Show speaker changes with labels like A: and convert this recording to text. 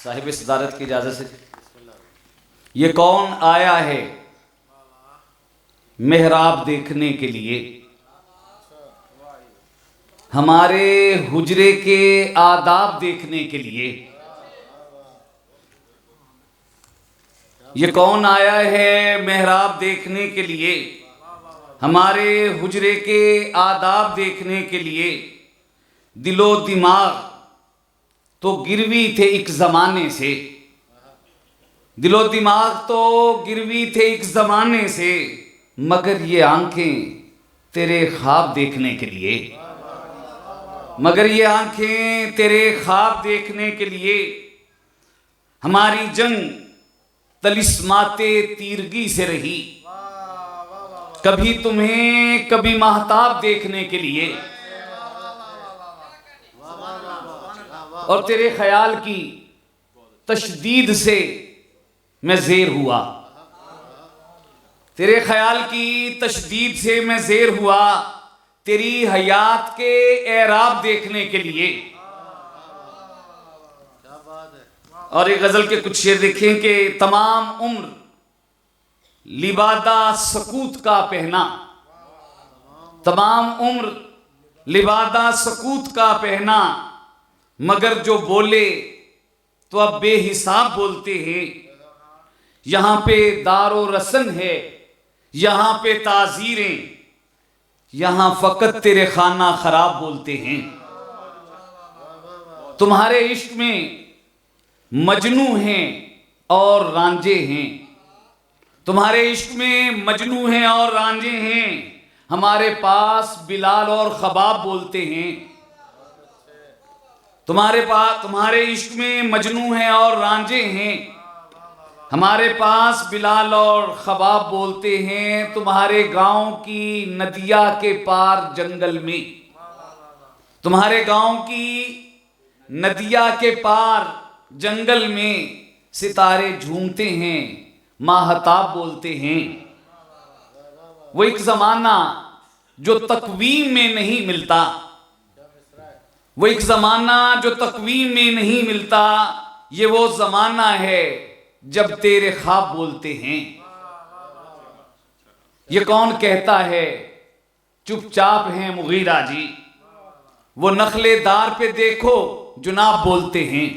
A: साहिब सदारत की इजाज़त से, ये कौन आया है मेहराब देखने के लिए, हमारे हुजरे के आदाब देखने के लिए। ये कौन आया है मेहराब देखने के लिए, हमारे हुजरे के आदाब देखने के लिए। दिलो दिमाग तो गिरवी थे एक ज़माने से, दिलो दिमाग तो गिरवी थे एक ज़माने से, मगर ये आंखें तेरे ख्वाब देखने के लिए, मगर ये आंखें तेरे ख्वाब देखने के लिए। हमारी जंग तलिस्माते तीरगी से रही, कभी तुम्हें कभी महताब देखने के लिए। और तेरे ख्याल की तशदीद से मैं ज़ेर हुआ, तेरे ख्याल की तशदीद से मैं ज़ेर हुआ, तेरी हयात के एराब देखने के लिए। और एक गज़ल के कुछ शेर देखें कि तमाम उम्र लिबादा सकूत का पहना, तमाम उम्र लिबादा सकूत का पहना, मगर जो बोले तो अब बेहिसाब बोलते हैं। यहाँ पे दारो रसन है, यहाँ पे ताज़ीरें, यहाँ फ़कत तेरे खाना ख़राब बोलते हैं। तुम्हारे इश्क में मजनू हैं और रांझे हैं, तुम्हारे इश्क में मजनू हैं और रांझे हैं, हमारे पास बिलाल और ख़बाब बोलते हैं। तुम्हारे इश्क में मजनू हैं और रांझे हैं, हमारे पास बिलाल और ख़बाब बोलते हैं। तुम्हारे गांव की नदिया के पार जंगल में, तुम्हारे गांव की नदिया के पार जंगल में सितारे झूमते हैं, माहताब बोलते हैं। वो एक ज़माना जो तकवीम में नहीं मिलता, वो एक ज़माना जो तकवीम में नहीं मिलता, ये वो ज़माना है जब तेरे ख्वाब बोलते हैं। ये कौन कहता है चुपचाप हैं मुगीरा जी, वो नखले दार पे देखो जुनाब बोलते हैं।